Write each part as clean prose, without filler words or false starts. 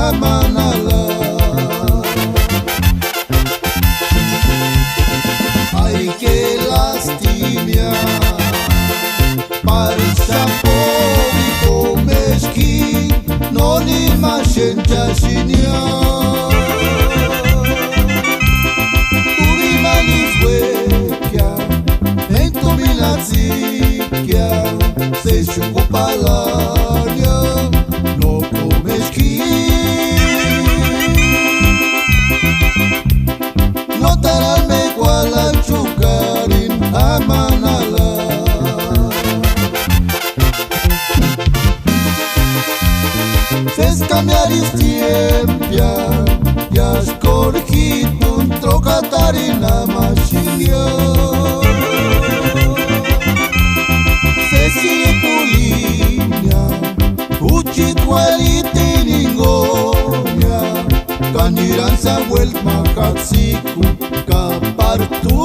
amanala. Ay, que lastimia, parisa povico mesquin, non imagenta shinya. Tu rimanis huequia, en tu milazicchia, se sciucupa l'aria, no comesquin. Notaralme qual chucarin amanala. Fes cambiar istiempia, ya scorgit un trocatarina machinia. Fesi pulinia, ucit qualite ningonia, caniran sa vuelt macatsicu capartu.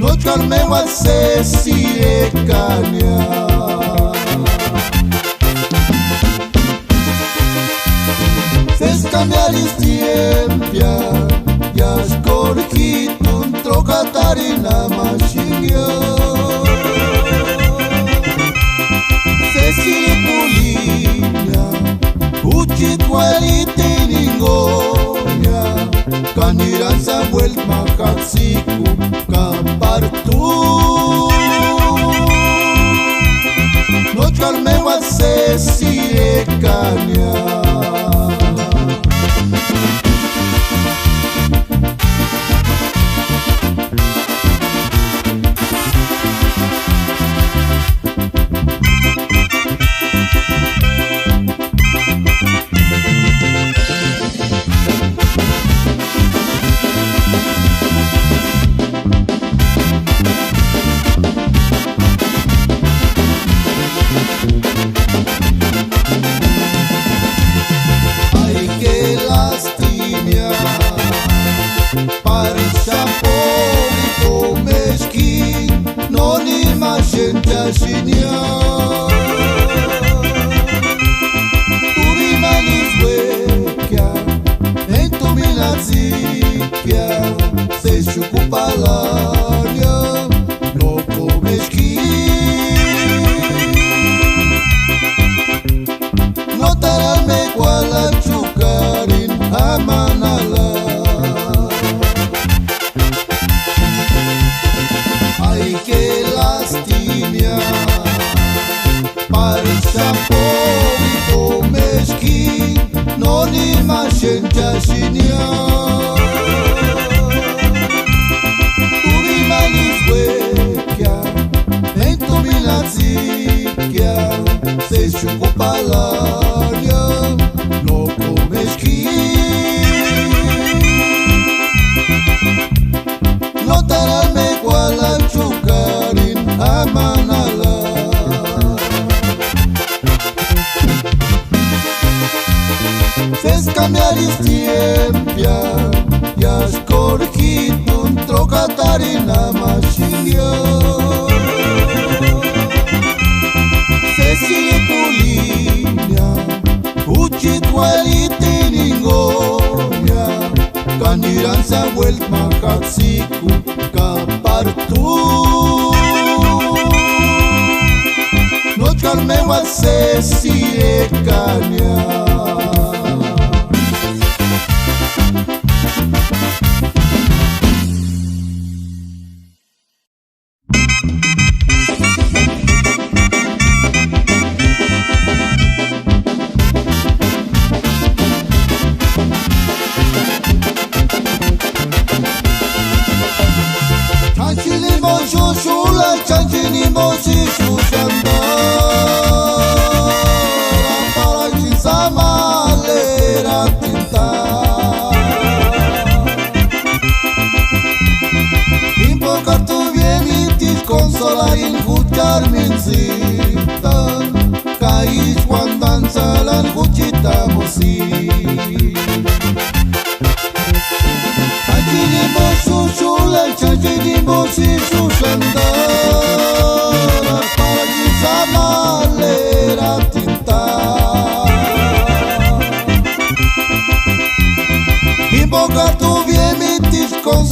No calmeva se si e cania. Fes cambiar istiempia, ya scorgit un trocatarina machinia. Fesi pulinia, ucit qualite ningonia, caniran sa vuelt macatsicu capartu. No calmeva se si e cania. Parisa povico mesquin, non imagenta shinya. Tu rimanis huequia, en tu milazicchia, se sciucupa l'aria, no comesquin. Notaralme qual chucarin amanala. Ay, que lastimia, parisa povico mesquin, non imagenta shinya. Tu rimanis huequia, en tu milazicchia, se sciucupa l'aria, no comesquin. Notaralme qual chucarin amanala. Fes cambiar istiempia, ya scorgit un trocatarina machinia. Fesi pulinia, ucit qualite ningonia, caniran sa vuelt macatsicu capartu. No calmeva se si e cania. Chanchilimo shushula, chanchilimo si shushanda. Para chisama lera tinta. Invocar tu bien y te consolar y escuchar mi cita. Caís cuando danza la escuchita mosi. Chanchilimo shushula, chanchilimo si shushanda. Para chisama lera tinta.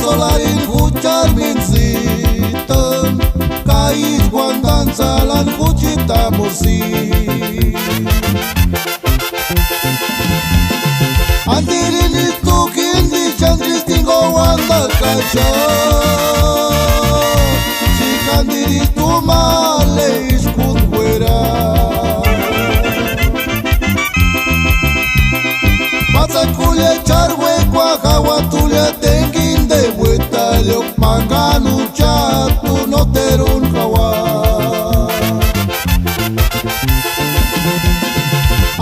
consolarin huchar minzitan, Caici guandanța la înhucita morsi. Antirini tu kindi chandris tingo wanda kacha, Chikandiri tu male iskut fuera. Kulia charwe kwa hawa tulia tengin de vuelta leo manganu chatu no terun hawa.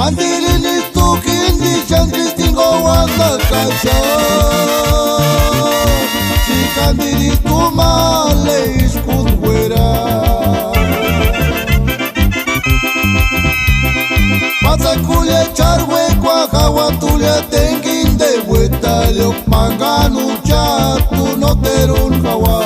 Antirini tu kindi chandris tingo wanda kacha, Chikandiri tu male iskut fuera. Kulia charwe kwa hawa tulia tengin de vuelta leo manganu chatu no terun hawa.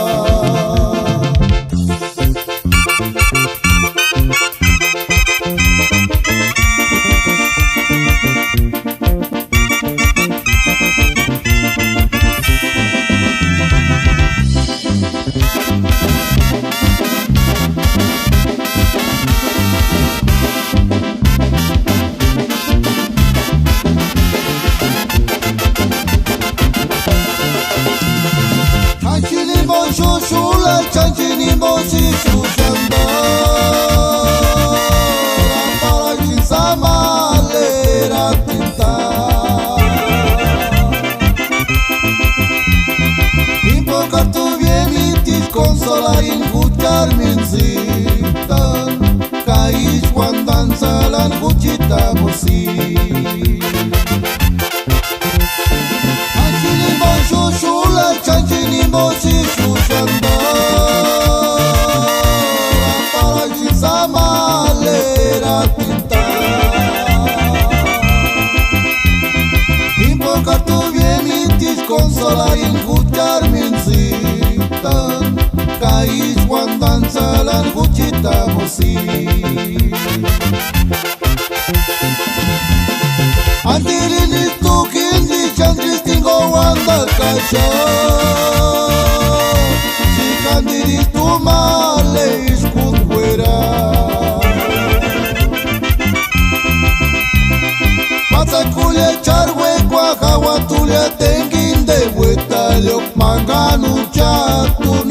Shula chanchini mosi shushanda, para chisama lera tinta. Invocar tu bien y tis consolar injuchar minzitan, Caici guandanța la înhucita morsi. Chanchini mosi shula chanchini mosi shushanda, para chisama lera tinta. Invocar tu bien y tis consolar injuchar minzitan, Caici guandanța la înhucita morsi. Antirini tu kindi chandris tingo wanda kacha, Chikandiri tu male iskut fuera. Kulia charwe kwa hawa tulia tengin de vuelta leo manganu chatu